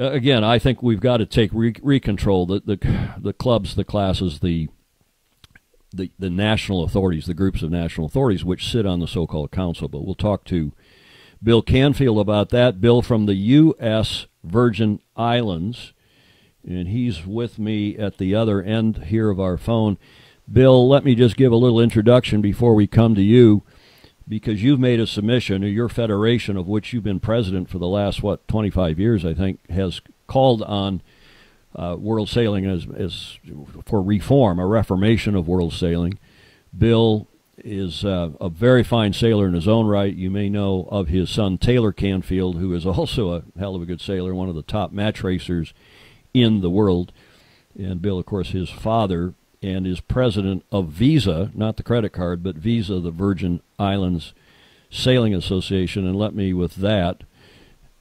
Again, I think we've got to take recontrol the clubs, the classes, the national authorities, the groups of national authorities, which sit on the so-called council. But we'll talk to Bill Canfield about that. Bill from the U.S. Virgin Islands, and he's with me at the other end here of our phone. Bill, let me just give a little introduction before we come to you, because you've made a submission, or your federation, of which you've been president for the last, 25 years, I think, has called on world sailing as for reform, a reformation of world sailing. Bill is a very fine sailor in his own right. You may know of his son, Taylor Canfield, who is also a hell of a good sailor, one of the top match racers in the world. And Bill, of course, his father, and is president of Visa, not the credit card, but Visa, the Virgin Islands Sailing Association. And let me, with that,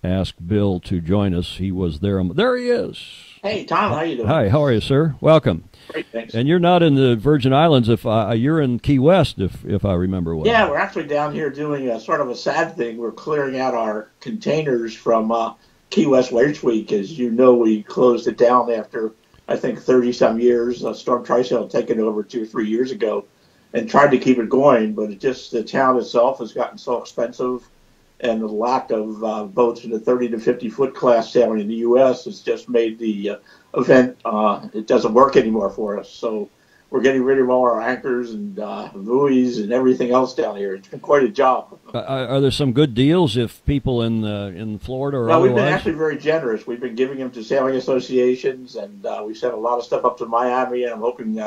ask Bill to join us. He was there. There he is. Hey, Tom, how you doing? Hi, how are you, sir? Welcome. Great, thanks. And you're not in the Virgin Islands. You're in Key West, if I remember well. Yeah, we're actually down here doing a sort of a sad thing. We're clearing out our containers from Key West Waste Week. As you know, we closed it down after, I think, 30-some years. Storm Trysail had taken over 2 or 3 years ago and tried to keep it going, but the town itself has gotten so expensive, and the lack of boats in the 30 to 50-foot class sailing in the U.S. has just made the event, it doesn't work anymore for us. So we're getting rid of all our anchors and buoys and everything else down here. It's been quite a job. Are there some good deals if people in Florida or well, otherwise? We've been actually very generous. We've been giving them to sailing associations, and we sent a lot of stuff up to Miami, and I'm hoping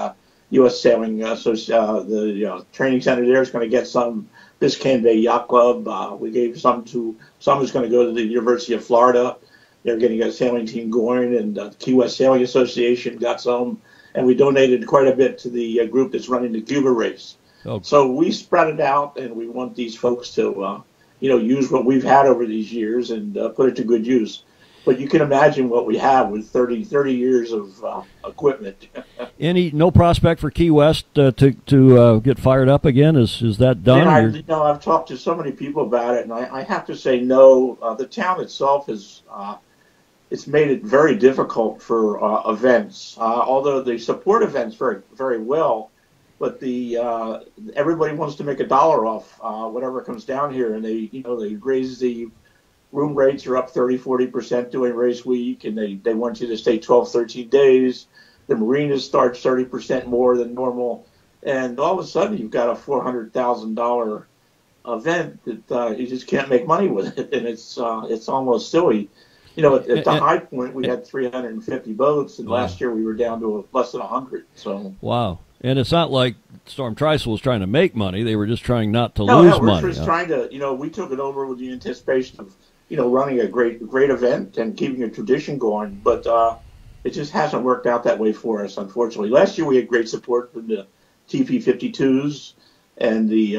U.S. Sailing the training center there is going to get some. Biscayne Bay Yacht Club, we gave some is going to go to the University of Florida. They're getting a sailing team going, and the Key West Sailing Association got some, and we donated quite a bit to the group that's running the Cuba race. Oh. So we spread it out, and we want these folks to, use what we've had over these years and put it to good use. But you can imagine what we have with 30 years of equipment. No prospect for Key West to get fired up again? Is that done? Yeah, I've talked to so many people about it, and I have to say no. The town itself it's made it very difficult for events. Although they support events very, very well, but everybody wants to make a dollar off whatever comes down here, and they raise the room rates are up 30-40% during race week, and they want you to stay 12, 13 days. The marinas start 30% more than normal, and all of a sudden you've got a $400,000 event that you just can't make money with it, and it's almost silly. At the high point we had 350 boats, and last year we were down to less than 100. So wow. And it's not like Storm Trysail was trying to make money; they were just trying not to lose money. We're just trying to. We took it over with the anticipation of running a great event and keeping a tradition going, but it just hasn't worked out that way for us, unfortunately. Last year we had great support from the TP52s, and the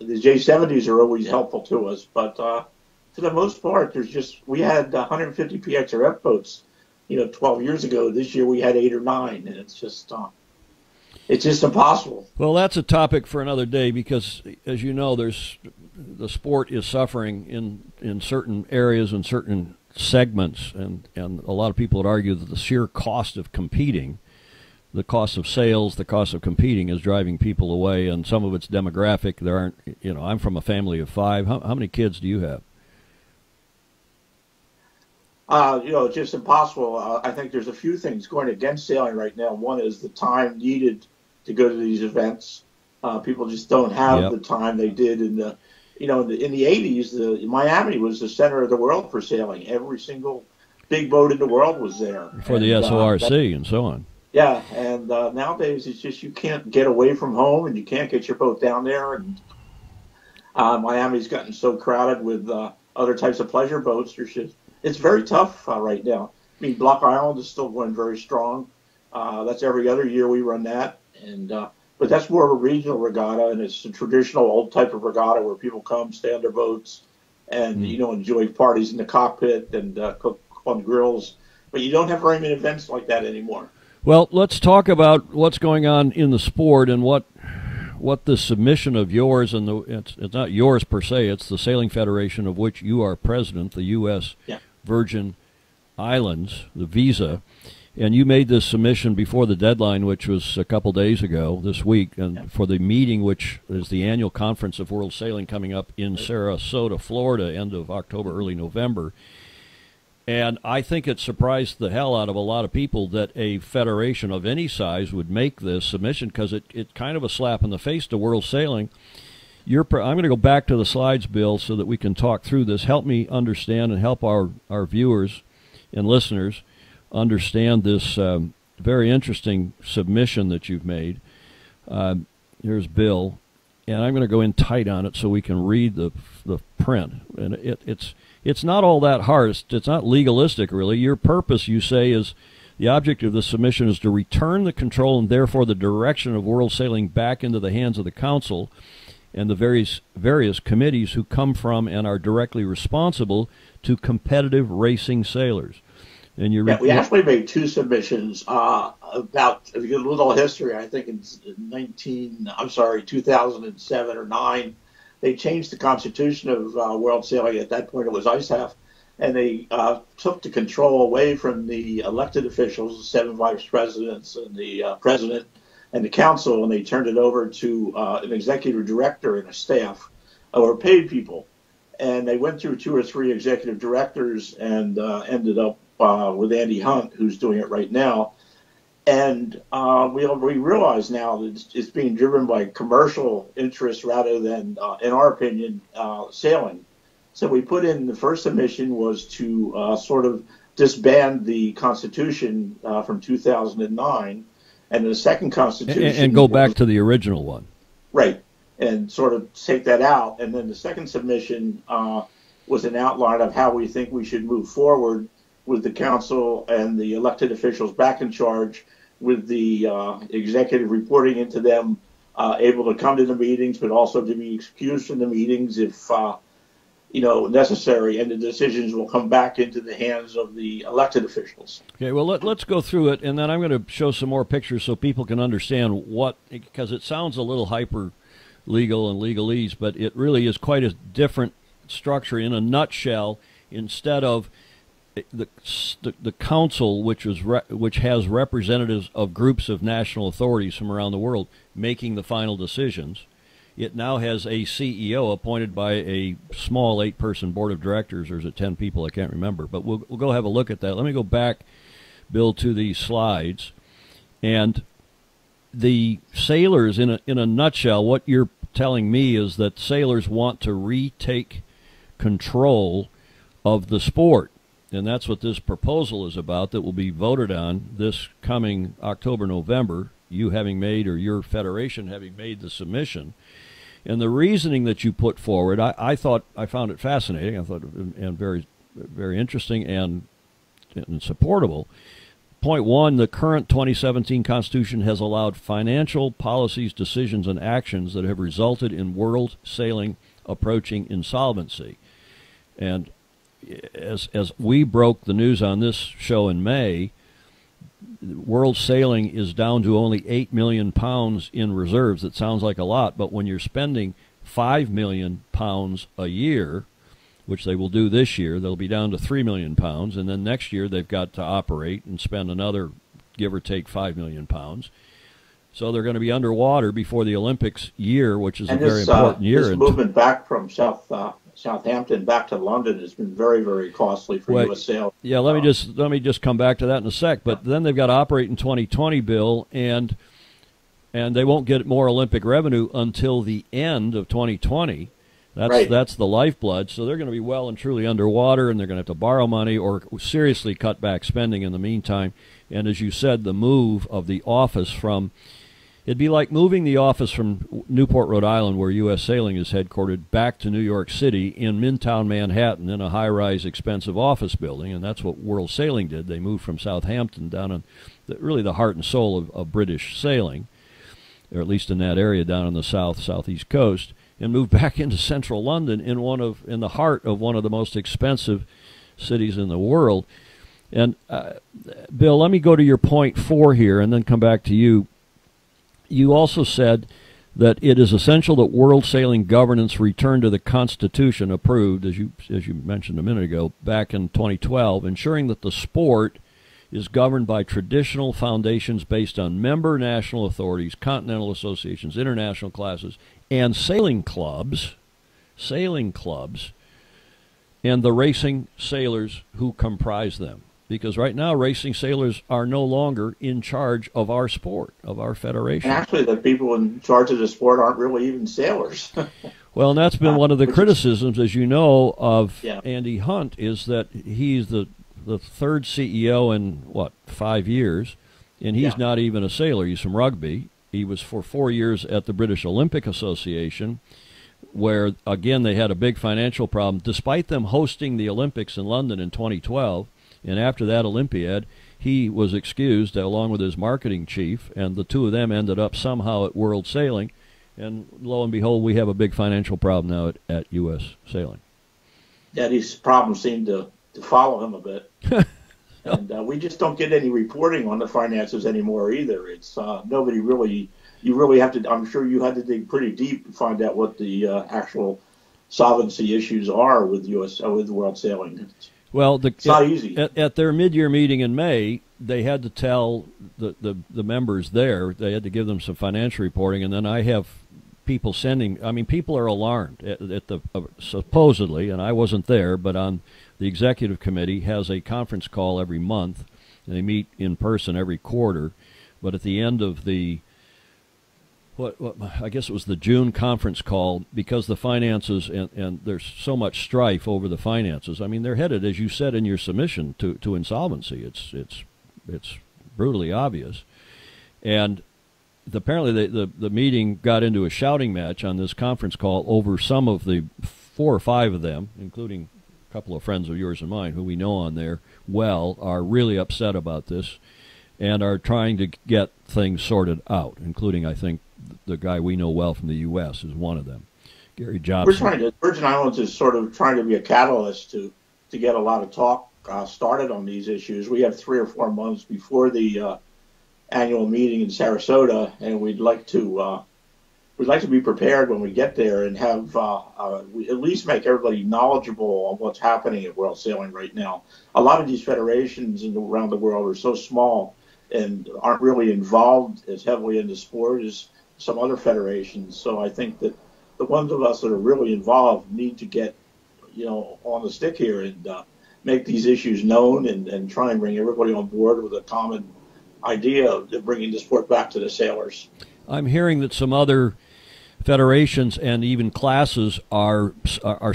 J70s are always helpful to us, but for the most part, we had 150 PXRF boats, 12 years ago. This year we had 8 or 9, and it's just impossible. Well, that's a topic for another day, because, as you know, the sport is suffering in certain areas and certain segments, and a lot of people would argue that the sheer cost of competing, the cost of sales, the cost of competing is driving people away, and some of it's demographic. There aren't, I'm from a family of 5. How many kids do you have? It's just impossible. I think there's a few things going against sailing right now. One is the time needed to go to these events. People just don't have the time they did in the in the 80s. Miami was the center of the world for sailing. Every single big boat in the world was there. For the SORC and so on. Yeah, and nowadays it's just you can't get away from home, and you can't get your boat down there. And Miami's gotten so crowded with other types of pleasure boats. It's very tough right now. I mean, Block Island is still going very strong. That's every other year we run that, and but that's more of a regional regatta, and it's a traditional old type of regatta where people come, stay on their boats, and enjoy parties in the cockpit and cook on grills. But you don't have very many events like that anymore. Well, let's talk about what's going on in the sport and what the submission of yours, and it's not yours per se, it's the Sailing Federation of which you are president, the U.S. Virgin Islands, the visa, and you made this submission before the deadline, which was a couple days ago this week, and for the meeting, which is the annual conference of World Sailing coming up in Sarasota, Florida, end of October, early November. And I think it surprised the hell out of a lot of people that a federation of any size would make this submission, because it's kind of a slap in the face to World Sailing. I'm going to go back to the slides, Bill, so that we can talk through this. Help me understand and help our viewers and listeners understand this very interesting submission that you've made. Here's Bill, and I'm going to go in tight on it so we can read the print. And it's not all that hard. It's not legalistic, really. Your purpose, you say, is the object of the submission is to return the control and therefore the direction of World Sailing back into the hands of the Council and the various committees who come from and are directly responsible to competitive racing sailers. And we actually made two submissions about a little history. I think in 2007 or 9, they changed the constitution of World Sailing. At that point, it was ISAF, and they took the control away from the elected officials, the 7 vice presidents and the president and the council, and they turned it over to an executive director and a staff who were paid people. And they went through 2 or 3 executive directors and ended up with Andy Hunt, who's doing it right now. And we realize now that it's being driven by commercial interests rather than, in our opinion, sailing. So we put in the first submission was to sort of disband the Constitution from 2009, and the second Constitution... And go back to the original one. Right, and sort of take that out. And then the second submission was an outline of how we think we should move forward with the council and the elected officials back in charge, with the executive reporting into them, able to come to the meetings, but also to be excused from the meetings if necessary, and the decisions will come back into the hands of the elected officials. Okay, well, let's go through it, and then I'm going to show some more pictures so people can understand because it sounds a little hyper legal and legalese, but it really is quite a different structure. In a nutshell, instead of the council, which has representatives of groups of national authorities from around the world making the final decisions, it now has a CEO appointed by a small 8-person board of directors, or is it 10 people? I can't remember, but we'll go have a look at that. Let me go back, Bill, to these slides. And the sailors, in a nutshell, what you're telling me is that sailors want to retake control of the sport. And that's what this proposal is about, that will be voted on this coming October, November, you having made, or your federation having made the submission. And the reasoning that you put forward, I found it fascinating. I thought and very, very interesting and supportable. Point 1, the current 2017 Constitution has allowed financial policies, decisions, and actions that have resulted in World Sailing approaching insolvency. And as we broke the news on this show in May, World Sailing is down to only £8 million in reserves. It sounds like a lot, but when you're spending £5 million a year, which they will do this year, they'll be down to £3 million, and then next year they've got to operate and spend another, give or take, £5 million. So they're going to be underwater before the Olympics year, which is a very important year. This movement back from Southampton back to London has been very, very costly for U.S. Sail. Yeah, let me just come back to that in a sec. But then they've got to operate in 2020, Bill, and they won't get more Olympic revenue until the end of 2020. That's the lifeblood. So they're going to be well and truly underwater, and they're going to have to borrow money or seriously cut back spending in the meantime. And as you said, the move of the office from it'd be like moving the office from Newport, Rhode Island, where U.S. Sailing is headquartered, back to New York City in Midtown Manhattan in a high-rise, expensive office building, and that's what World Sailing did. They moved from Southampton down in really the heart and soul of British sailing, or at least in that area down on the southeast coast, and moved back into central London in the heart of one of the most expensive cities in the world. And Bill, let me go to your point 4 here, and then come back to you. You also said that it is essential that world sailing governance return to the Constitution approved, as you mentioned a minute ago, back in 2012, ensuring that the sport is governed by traditional foundations based on member national authorities, continental associations, international classes, and sailing clubs, and the racing sailors who comprise them. Because right now, racing sailors are no longer in charge of our sport, of our federation. And actually, the people in charge of the sport aren't really even sailors. Well, and that's been one of the criticisms, as you know, of Andy Hunt, is that he's the third CEO in, 5 years, and he's not even a sailor. He's from rugby. He was for 4 years at the British Olympic Association, where, again, they had a big financial problem. Despite them hosting the Olympics in London in 2012, and after that Olympiad, he was excused along with his marketing chief, and the two of them ended up somehow at World Sailing. And lo and behold, we have a big financial problem now at U.S. Sailing. Yeah, these problems seem to follow him a bit. And we just don't get any reporting on the finances anymore either. It's nobody really, you really have to, I'm sure you had to dig pretty deep to find out what the actual solvency issues are with with World Sailing. Well, it's not easy. At their mid-year meeting in May, they had to tell the members there, they had to give them some financial reporting, and then I have people people are alarmed at the supposedly, and I wasn't there, but on the executive committee has a conference call every month, and they meet in person every quarter, but at the end of the I guess it was the June conference call, because the finances and there's so much strife over the finances. I mean, they're headed, as you said in your submission, to insolvency. It's brutally obvious, and apparently the meeting got into a shouting match on this conference call over some of the 4 or 5 of them, including a couple of friends of yours and mine who we know on there well, are really upset about this and are trying to get things sorted out, including, I think, the guy we know well from the U.S. is one of them, Gary Jobson. Virgin Islands is sort of trying to be a catalyst to get a lot of talk started on these issues. We have 3 or 4 months before the annual meeting in Sarasota, and we'd like to be prepared when we get there and have we at least make everybody knowledgeable on what's happening at World Sailing right now. A lot of these federations around the world are so small and aren't really involved as heavily in the sport as some other federations. So I think that the ones of us that are really involved need to get, on the stick here and make these issues known and try and bring everybody on board with a common idea of bringing the sport back to the sailors. I'm hearing that some other federations and even classes are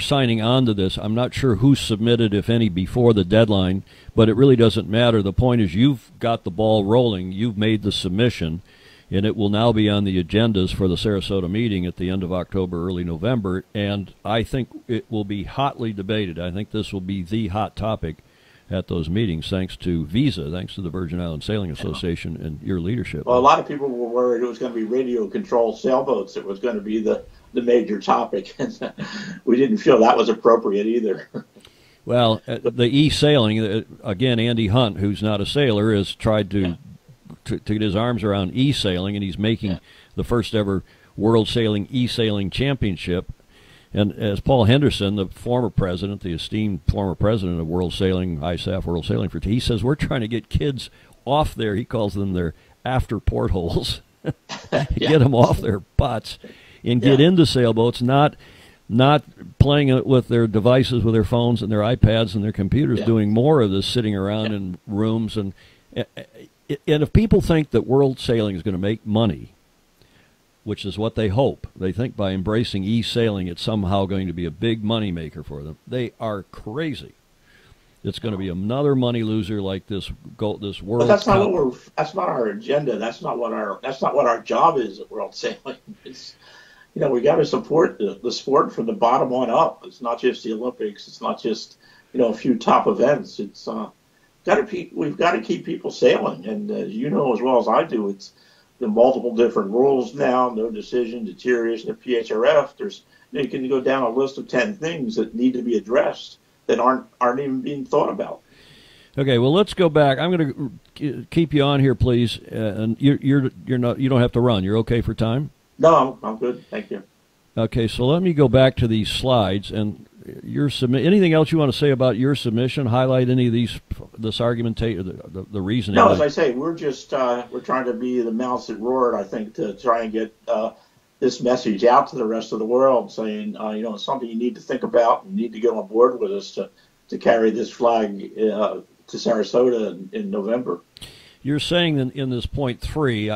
signing on to this. I'm not sure who submitted, if any, before the deadline, but it really doesn't matter. The point is you've got the ball rolling. You've made the submission, and it will now be on the agendas for the Sarasota meeting at the end of October, early November, and I think it will be hotly debated. I think this will be the hot topic at those meetings, thanks to Visa, thanks to the Virgin Islands Sailing Association and your leadership. Well, a lot of people were worried it was going to be radio-controlled sailboats. It was going to be the major topic. We didn't feel that was appropriate either. Well, the e-sailing, again, Andy Hunt, who's not a sailor, has tried to get his arms around e-sailing, and he's making the first ever World Sailing e-sailing championship. And as Paul Henderson, the former president, the esteemed former president of World Sailing, ISAF World Sailing, he says we're trying to get kids off there. He calls them their after portholes, get them off their butts and get into sailboats, not playing it with their devices, with their phones and their iPads and their computers, doing more of this sitting around in rooms. And if people think that World Sailing is going to make money, which is what they hope. They think by embracing e-sailing it's somehow going to be a big money maker for them. They are crazy. It's going to be another money loser like this World. But that's not our agenda. That's not what our job is at World Sailing. It's we got to support the sport from the bottom on up. It's not just the Olympics. It's not just a few top events. It's we've got to keep people sailing, and as you know as well as I do, it's the multiple different rules now, no decision, deterioration of PHRF. There's you can go down a list of 10 things that need to be addressed that aren't even being thought about. Okay, well, let's go back. I'm going to keep you on here, please. And you don't have to run. You're okay for time? No, I'm good. Thank you. Okay, so let me go back to these slides and anything else you want to say about your submission? Highlight any of this argumentation, the reasoning? No, as I say, we're just we're trying to be the mouse that roared. I think to try and get this message out to the rest of the world, saying it's something you need to think about. You need to get on board with us to carry this flag to Sarasota in November. You're saying in this point 3,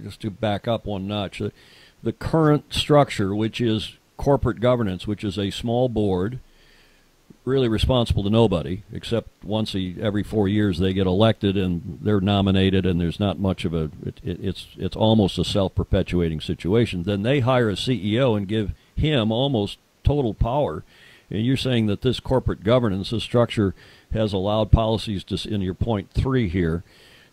just to back up one notch, the current structure, which is corporate governance, which is a small board, really responsible to nobody, except once every 4 years they get elected and they're nominated, and there's not much of it's almost a self-perpetuating situation. Then they hire a CEO and give him almost total power. And you're saying that this corporate governance, this structure, has allowed policies in your point 3 here,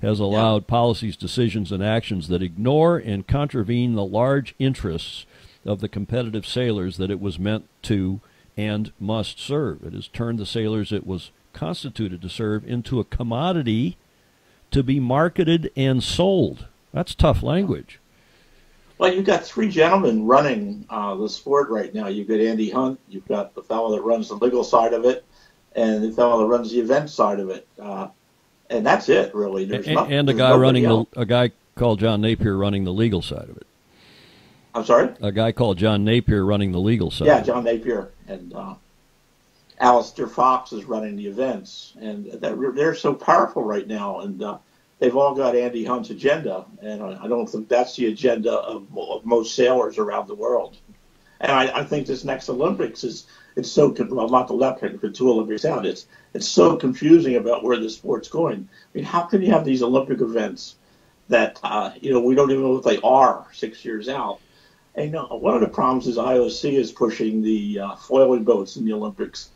has allowed policies, decisions, and actions that ignore and contravene the large interests of the competitive sailors that it was meant to and must serve. It has turned the sailors it was constituted to serve into a commodity to be marketed and sold. That's tough language. Well, you've got 3 gentlemen running the sport right now. You've got Andy Hunt, you've got the fellow that runs the legal side of it, and the fellow that runs the event side of it. And that's it, really. There's nothing. And a guy called John Napier running the legal side of it. I'm sorry? A guy called John Napier running the legal side. Yeah, John Napier. And Alistair Fox is running the events. And they're so powerful right now. And they've all got Andy Hunt's agenda. And I don't think that's the agenda of most sailors around the world. And I think this next Olympics it's so, well, not the Olympics, but 2 Olympics out. It's so confusing about where the sport's going. I mean, how can you have these Olympic events that, we don't even know what they are 6 years out? And one of the problems is IOC is pushing the foiling boats in the Olympics.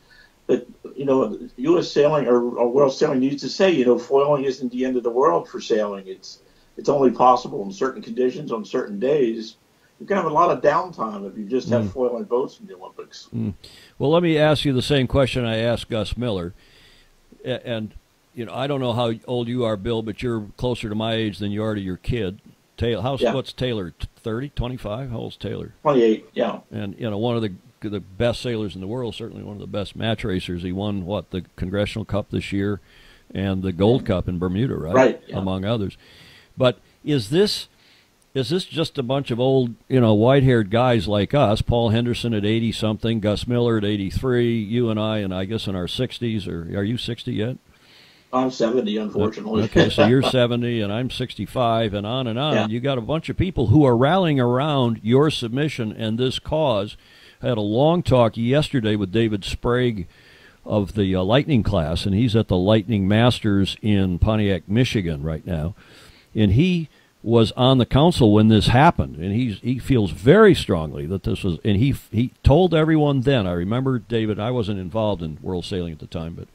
But, U.S. sailing or world sailing needs to say, foiling isn't the end of the world for sailing. It's only possible in certain conditions on certain days. You can have a lot of downtime if you just have foiling boats in the Olympics. Well, let me ask you the same question I asked Gus Miller. And, I don't know how old you are, Bill, but you're closer to my age than you are to your kid. What's Taylor, 30, 25? How old's Taylor? 28, yeah. And, one of the best sailors in the world, certainly one of the best match racers. He won, the Congressional Cup this year and the Gold Cup in Bermuda, right? Right, yeah. Among others. But is this just a bunch of old, white-haired guys like us, Paul Henderson at 80-something, Gus Miller at 83, you and I guess in our 60s, or are you 60 yet? I'm 70, unfortunately. Okay, so you're 70 and I'm 65 and on and on. Yeah. You got a bunch of people who are rallying around your submission and this cause. I had a long talk yesterday with David Sprague of the Lightning class, and he's at the Lightning Masters in Pontiac, Michigan right now. And he was on the council when this happened, and he feels very strongly that this was, and he told everyone then. I remember, David, I wasn't involved in world sailing at the time, but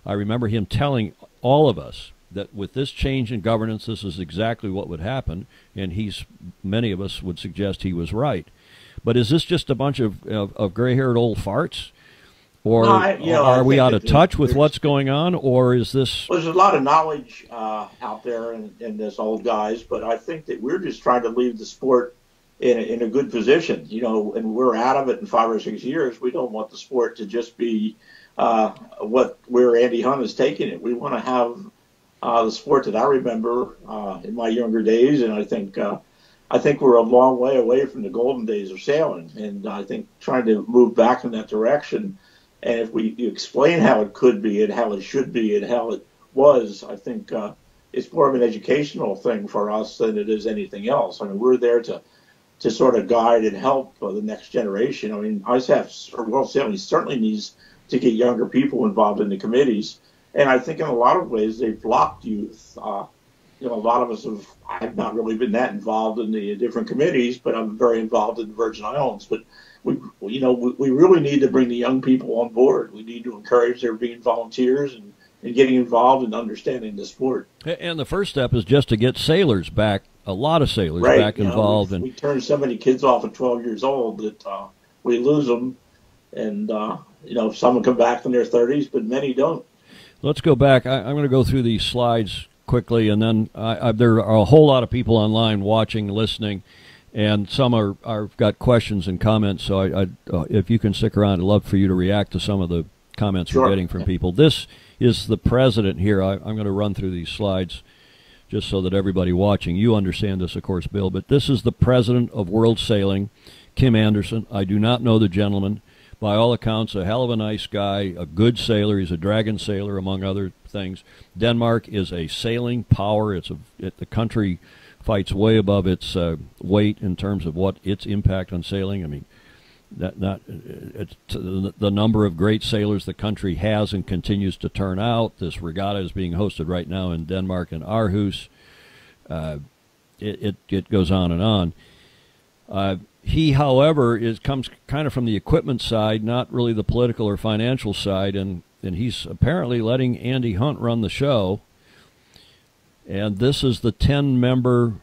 I remember him telling all of us that with this change in governance, this is exactly what would happen, and many of us would suggest he was right. But is this just a bunch of gray-haired old farts? Or are we out of touch with what's going on, or is this... Well, there's a lot of knowledge out there in this old guys, but I think that we're just trying to leave the sport in a good position, and we're out of it in 5 or 6 years. We don't want the sport to just be where Andy Hunt is taking it. We want to have the sport that I remember in my younger days, and I think we're a long way away from the golden days of sailing, and I think trying to move back in that direction. And if we explain how it could be and how it should be and how it was, I think it's more of an educational thing for us than it is anything else. I mean, we're there to sort of guide and help the next generation. I mean, ISAF or World Sailing certainly needs to get younger people involved in the committees. And I think in a lot of ways they've blocked youth. A lot of us I've not really been that involved in the different committees, but I'm very involved in the Virgin Islands. But we really need to bring the young people on board. We need to encourage their being volunteers and getting involved and understanding the sport. And the first step is just to get sailors back, a lot of sailors back involved. We turn so many kids off at 12 years old that we lose them. And, some come back in their 30s, but many don't. Let's go back. I'm going to go through these slides quickly, and then there are a whole lot of people online watching, listening. And some are got questions and comments. So if you can stick around, I'd love for you to react to some of the comments Sure. we're getting from people. This is the president here. I'm going to run through these slides just so that everybody watching, you understand this, of course, Bill, but this is the president of World Sailing, Kim Anderson. I do not know the gentleman. By all accounts, a hell of a nice guy, a good sailor. He's a dragon sailor, among other things. Denmark is a sailing power. The country fights way above its weight in terms of what its impact on sailing. I mean, the number of great sailors the country has and continues to turn out. This regatta is being hosted right now in Denmark and Aarhus. It goes on and on. He, however, comes kind of from the equipment side, not really the political or financial side, and he's apparently letting Andy Hunt run the show. And this is the 10-member,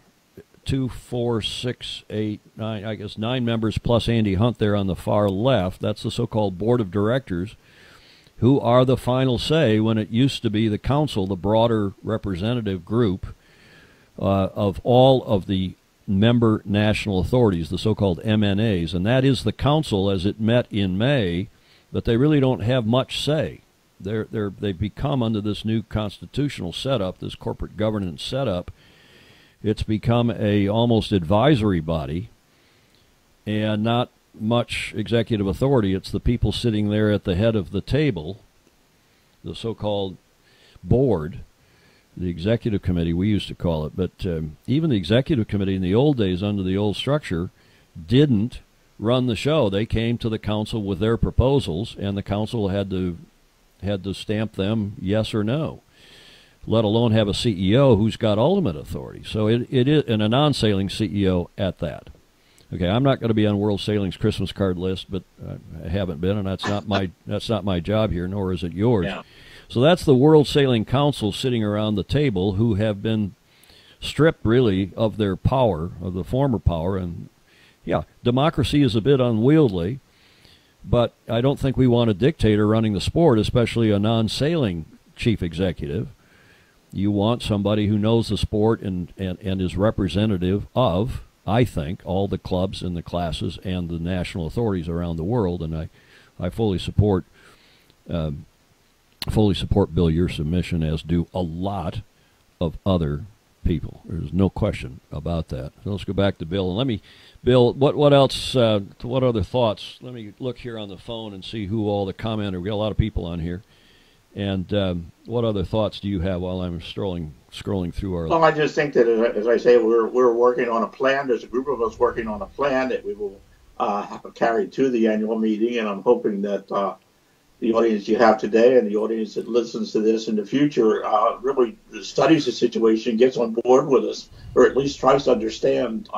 2, 4, 6, 8, 9, I guess 9 members plus Andy Hunt there on the far left. That's the so-called board of directors, who are the final say when it used to be the council, the broader representative group of all of the member national authorities, the so-called MNAs, and that is the council as it met in May, but they really don't have much say. They've become, under this new constitutional setup, this corporate governance setup, it's become a almost advisory body and not much executive authority. It's the people sitting there at the head of the table, the so-called board, the executive committee, we used to call it. But even the executive committee in the old days under the old structure didn't run the show. They came to the council with their proposals, and the council had to stamp them yes or no, let alone have a CEO who's got ultimate authority. So it is, and a non-sailing CEO at that. Okay, I'm not going to be on World Sailing's Christmas card list, but I haven't been, and that's not my job here, nor is it yours. Yeah. So that's the World Sailing Council sitting around the table, who have been stripped really of their power, of the former power. And yeah, democracy is a bit unwieldy, but I don't think we want a dictator running the sport, especially a non-sailing chief executive. You want somebody who knows the sport and is representative of, I think, all the clubs and the classes and the national authorities around the world. And I fully support Bill, your submission, as do a lot of other people. There's no question about that. So let's go back to Bill. And Bill, what else, what other thoughts? Let me look here on the phone and see who all the commenters. We got a lot of people on here. And what other thoughts do you have while I'm scrolling through our... Well, I just think that, as I say, we're working on a plan. There's a group of us working on a plan that we will have carried to the annual meeting, and I'm hoping that the audience you have today and the audience that listens to this in the future really studies the situation, gets on board with us, or at least tries to understand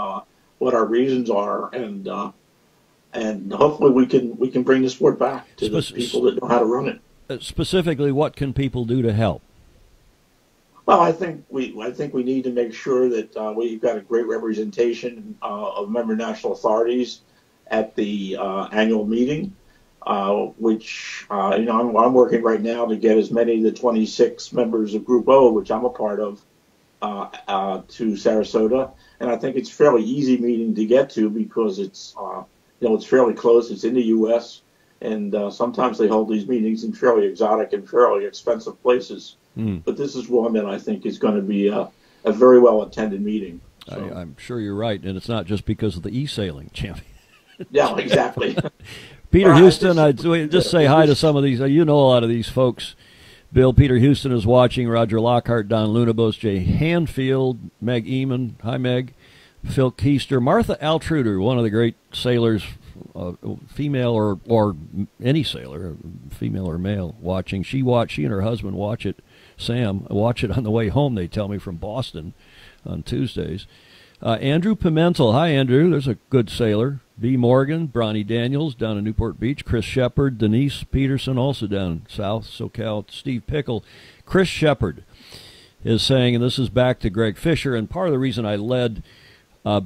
what our reasons are, and hopefully we can bring the sport back to the people that know how to run it. Specifically, what can people do to help? Well, I think we need to make sure that we've got a great representation of member national authorities at the annual meeting. Which I'm working right now to get as many of the 26 members of Group O, which I'm a part of, to Sarasota, and I think it's a fairly easy meeting to get to because it's it's fairly close. It's in the U.S. and sometimes they hold these meetings in fairly exotic and fairly expensive places. But this is one that I think is going to be a very well attended meeting. So. I'm sure you're right, and it's not just because of the e-sailing champion. Yeah, exactly. Peter Houston, I'd just say hi to some of these. You know a lot of these folks. Bill, Peter Houston is watching. Roger Lockhart, Don Lunabos, Jay Hanfield, Meg Eamon. Hi, Meg. Phil Keister. Martha Altruder, one of the great sailors, female or any sailor, female or male, watching. She and her husband watch it. Sam, watch it on the way home, they tell me, from Boston on Tuesdays. Andrew Pimentel. Hi, Andrew. There's a good sailor. B. Morgan, Bronny Daniels down in Newport Beach. Chris Shepard, Denise Peterson, also down south, SoCal. Steve Pickle. Chris Shepard is saying, and this is back to Greg Fisher, and part of the reason I led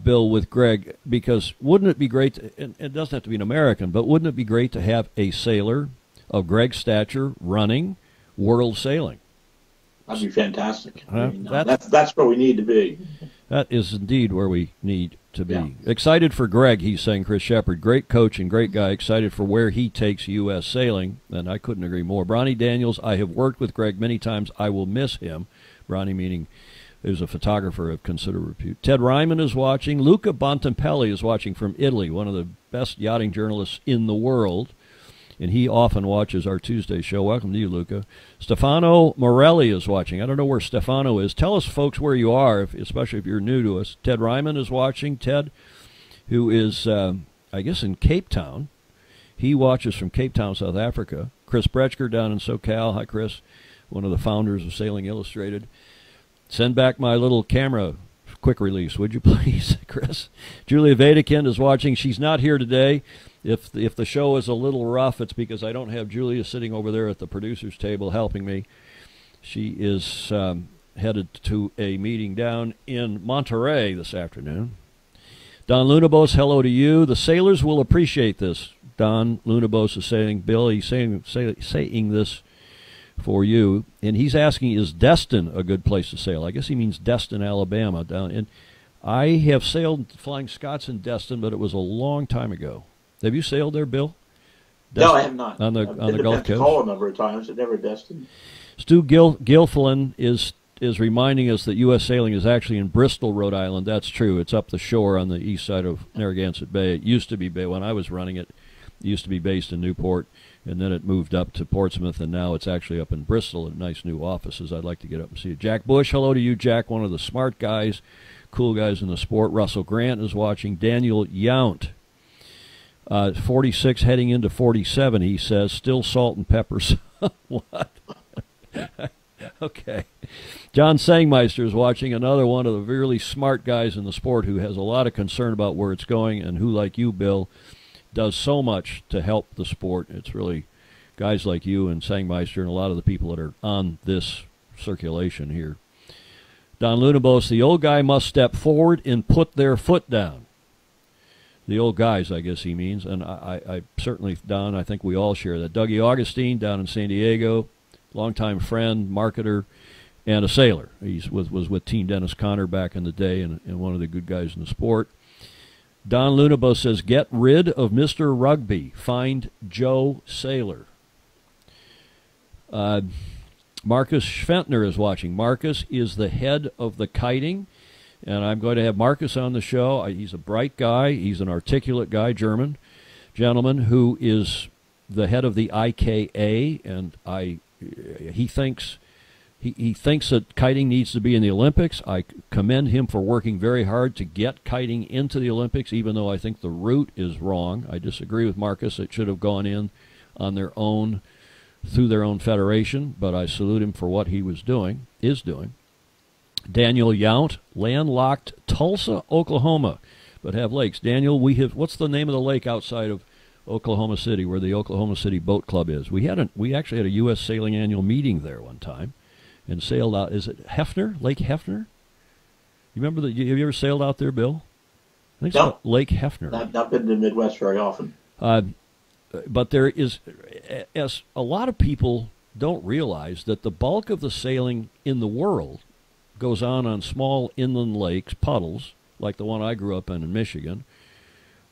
Bill with Greg, because wouldn't it be great, and it doesn't have to be an American, but wouldn't it be great to have a sailor of Greg's stature running world sailing? That'd be fantastic. That's where we need to be. That is indeed where we need to be. Yeah. Excited for Greg, he's saying, Chris Shepard. Great coach and great guy. Excited for where he takes U.S. sailing, and I couldn't agree more. Bronny Daniels, I have worked with Greg many times. I will miss him. Bronny meaning he was a photographer of considerable repute. Ted Ryman is watching. Luca Bontempelli is watching from Italy, one of the best yachting journalists in the world, and he often watches our Tuesday show. Welcome to you, Luca. Stefano Morelli is watching. I don't know where Stefano is. Tell us, folks, where you are, especially if you're new to us. Ted Ryman is watching. Ted, who is, I guess, in Cape Town. He watches from Cape Town, South Africa. Chris Bretschker down in SoCal. Hi, Chris, one of the founders of Sailing Illustrated. Send back my little camera quick release, would you please, Chris? Julia Vedekind is watching. She's not here today. If the show is a little rough, it's because I don't have Julia sitting over there at the producer's table helping me. She is headed to a meeting down in Monterey this afternoon. Don Lunabos, hello to you. The sailors will appreciate this. Don Lunabos is saying, Bill, he's saying this for you, and he's asking, is Destin a good place to sail? I guess he means Destin, Alabama. Down in, I have sailed Flying Scots in Destin, but it was a long time ago. Have you sailed there, Bill? Destin? No, I have not. On the Gulf Coast? I've a number of times, but never Destin. Stu Gilfillan is reminding us that U.S. sailing is actually in Bristol, Rhode Island. That's true. It's up the shore on the east side of Narragansett Bay. It used to be, when I was running it, it used to be based in Newport, and then it moved up to Portsmouth, and now it's actually up in Bristol in nice new offices. I'd like to get up and see it. Jack Bush, hello to you, Jack, one of the smart guys, cool guys in the sport. Russell Grant is watching. Daniel Yount, 46 heading into 47, he says, still salt and peppers. What? Okay. John Sangmeister is watching, another one of the really smart guys in the sport who has a lot of concern about where it's going and who, like you, Bill, does so much to help the sport. It's really guys like you and Sangmeister and a lot of the people that are on this circulation here. Don Lunabos, the old guy must step forward and put their foot down. The old guys, I guess he means, and I certainly, Don, I think we all share that. Dougie Augustine down in San Diego, longtime friend, marketer, and a sailor. He was with Team Dennis Conner back in the day and one of the good guys in the sport. Don Lunabo says, get rid of Mr. Rugby. Find Joe Sailor. Marcus Schwentner is watching. Marcus is the head of the kiting, and I'm going to have Marcus on the show. He's a bright guy. He's an articulate guy, German gentleman, who is the head of the IKA, and he thinks that kiting needs to be in the Olympics. I commend him for working very hard to get kiting into the Olympics, even though I think the route is wrong. I disagree with Marcus. It should have gone in on their own, through their own federation, but I salute him for what he is doing. Daniel Yount, landlocked Tulsa, Oklahoma, but have lakes. Daniel, what's the name of the lake outside of Oklahoma City, where the Oklahoma City Boat Club is? We actually had a U.S. Sailing annual meeting there one time. And sailed out. Is it Hefner? Lake Hefner? You remember have you ever sailed out there, Bill? I think it's Lake Hefner. Not been to the Midwest very often. But there is, as a lot of people don't realize, that the bulk of the sailing in the world goes on small inland lakes, puddles, like the one I grew up in Michigan,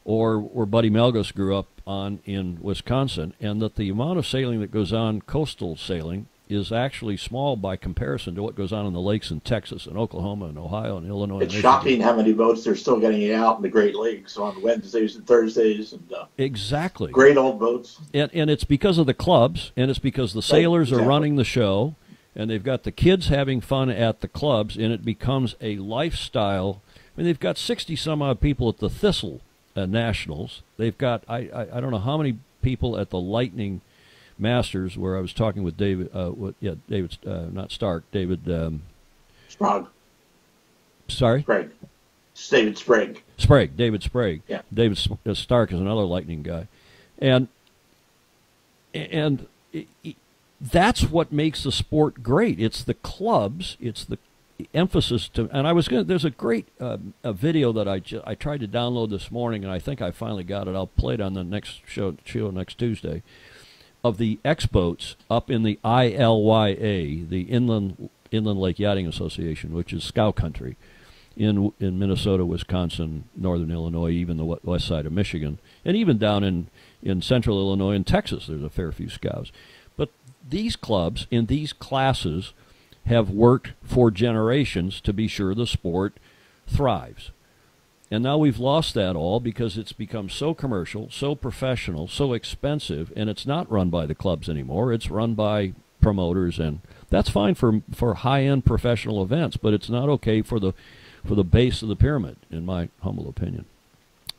or where Buddy Melgus grew up on in Wisconsin, and that the amount of sailing that goes on, coastal sailing, is actually small by comparison to what goes on in the lakes in Texas and Oklahoma and Ohio and Illinois. It's shocking how many boats they're still getting out in the Great Lakes on Wednesdays and Thursdays. And exactly. Great old boats. And it's because of the clubs, and it's because the sailors are running the show, and they've got the kids having fun at the clubs, and it becomes a lifestyle. I mean, they've got 60-some-odd people at the Thistle Nationals. They've got, I don't know how many people at the Lightning Masters, where I was talking with David, not Stark, David Sprague. Sorry? Sprague. David Sprague. Sprague, David Sprague. Yeah. David Stark is another Lightning guy. And that's what makes the sport great. It's the clubs, it's the emphasis to, and there's a great a video that I tried to download this morning, and I think I finally got it. I'll play it on the next show next Tuesday, of the X-boats up in the ILYA, the Inland Lake Yachting Association, which is Scow Country. in Minnesota, Wisconsin, northern Illinois, even the west side of Michigan, and even down in central Illinois and Texas, there's a fair few scouts. But these clubs in these classes have worked for generations to be sure the sport thrives. And now we've lost that all because it's become so commercial, so professional, so expensive, and it's not run by the clubs anymore. It's run by promoters, and that's fine for high-end professional events, but it's not okay for the base of the pyramid, in my humble opinion.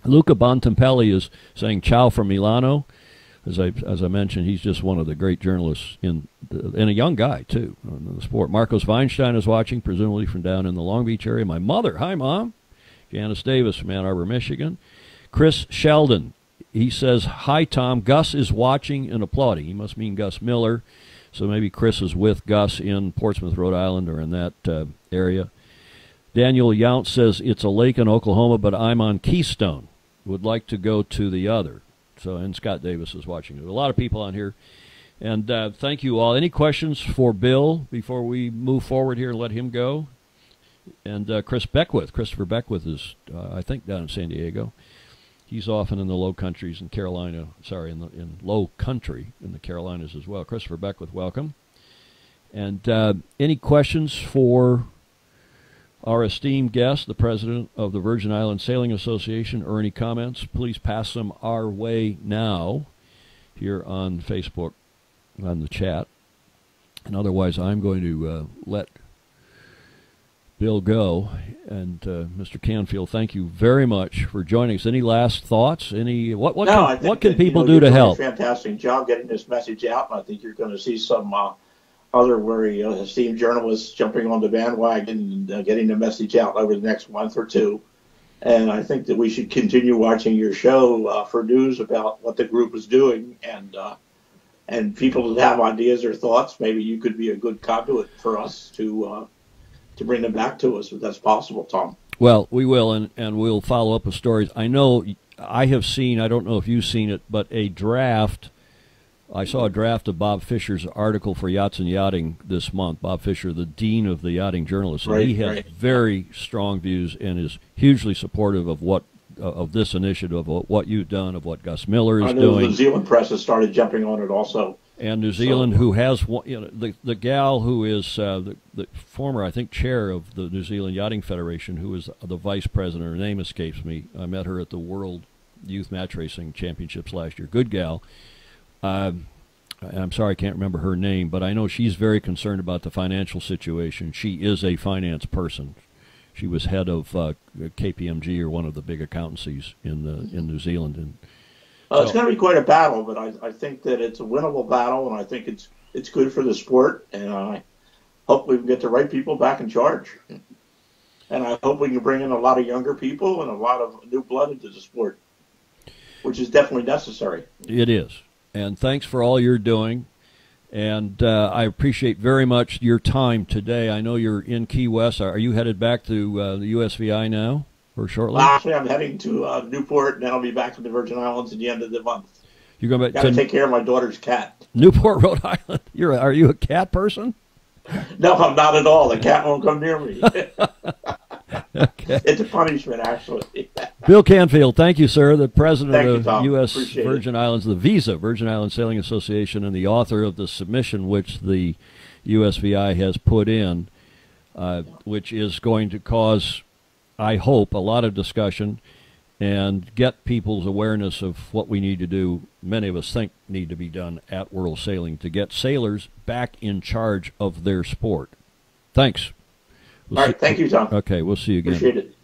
Luca Bontempelli is saying ciao from Milano. As I mentioned, he's just one of the great journalists and a young guy, too, in the sport. Marcos Weinstein is watching, presumably from down in the Long Beach area. My mother, hi, Mom. Janice Davis from Ann Arbor, Michigan. Chris Sheldon, he says, hi, Tom. Gus is watching and applauding. He must mean Gus Miller. So maybe Chris is with Gus in Portsmouth, Rhode Island, or in that area. Daniel Yount says, it's a lake in Oklahoma, but I'm on Keystone. Would like to go to the other. So, and Scott Davis is watching. There's a lot of people on here. And thank you all. Any questions for Bill before we move forward here and let him go? And Christopher Beckwith is, I think, down in San Diego. He's often in the low countries in Carolina, in low country in the Carolinas as well. Christopher Beckwith, welcome. And any questions for our esteemed guest, the president of the Virgin Islands Sailing Association, or any comments, please pass them our way now here on Facebook, on the chat. And otherwise, I'm going to let Bill go. And Mr. Canfield, thank you very much for joining us. Any last thoughts? What can people do to help? You're doing a fantastic job getting this message out. And I think you're going to see some other very esteemed journalists jumping on the bandwagon and getting the message out over the next month or two. And I think that we should continue watching your show for news about what the group is doing, and people that have ideas or thoughts, maybe you could be a good conduit for us to bring them back to us if that's possible, Tom. Well, we will, and we'll follow up with stories. I know I have seen, I don't know if you've seen it, but I saw a draft of Bob Fisher's article for Yachts and Yachting this month. Bob Fisher, the dean of the yachting journalists, and he has very strong views and is hugely supportive of this initiative, of what you've done, of what Gus Miller is doing. The New Zealand press has started jumping on it also. And New Zealand, who has the gal who is the former, I think, chair of the New Zealand Yachting Federation, who is the vice president. Her name escapes me. I met her at the World Youth Match Racing Championships last year. Good gal. I'm sorry I can't remember her name, but I know she's very concerned about the financial situation. She is a finance person. She was head of KPMG, or one of the big accountancies in New Zealand. And it's going to be quite a battle, but I think that it's a winnable battle, and I think it's good for the sport, and I hope we can get the right people back in charge. And I hope we can bring in a lot of younger people and a lot of new blood into the sport, which is definitely necessary. It is. And thanks for all you're doing. And I appreciate very much your time today. I know you're in Key West. Are you headed back to the USVI now, or shortly? Actually, I'm heading to Newport, and then I'll be back in the Virgin Islands at the end of the month. You're going back to take care of my daughter's cat. Newport, Rhode Island. Are you a cat person? No, I'm not at all. The cat won't come near me. Okay. It's a punishment, actually. Bill Canfield, thank you, sir, the president of Tom. U.S. Appreciate Virgin Islands, the Visa, Virgin Islands Sailing Association, and the author of the submission which the USVI has put in, which is going to cause, I hope, a lot of discussion and get people's awareness of what we need to do, many of us think need to be done at World Sailing, to get sailors back in charge of their sport. Thanks. All right, thank you, Tom. Okay, we'll see you again. Appreciate it.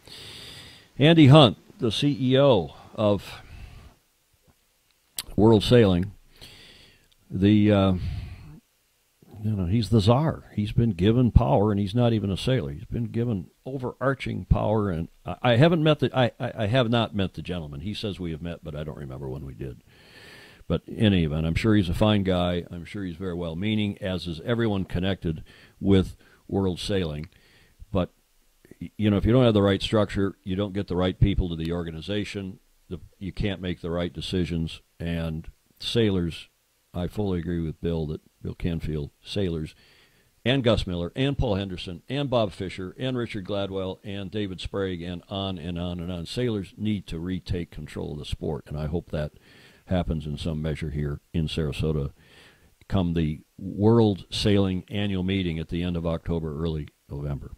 Andy Hunt, the CEO of World Sailing, he's the czar. He's been given power, and he's not even a sailor. He's been given overarching power, and I have not met the gentleman. He says we have met, but I don't remember when we did. But in any event, I'm sure he's a fine guy. I'm sure he's very well-meaning, as is everyone connected with World Sailing. But, if you don't have the right structure, you don't get the right people to the organization, you can't make the right decisions. And sailors, I fully agree with Bill Canfield, sailors and Gus Miller and Paul Henderson and Bob Fisher and Richard Gladwell and David Sprague and on and on and on. Sailors need to retake control of the sport, and I hope that happens in some measure here in Sarasota come the World Sailing Annual Meeting at the end of October, early November.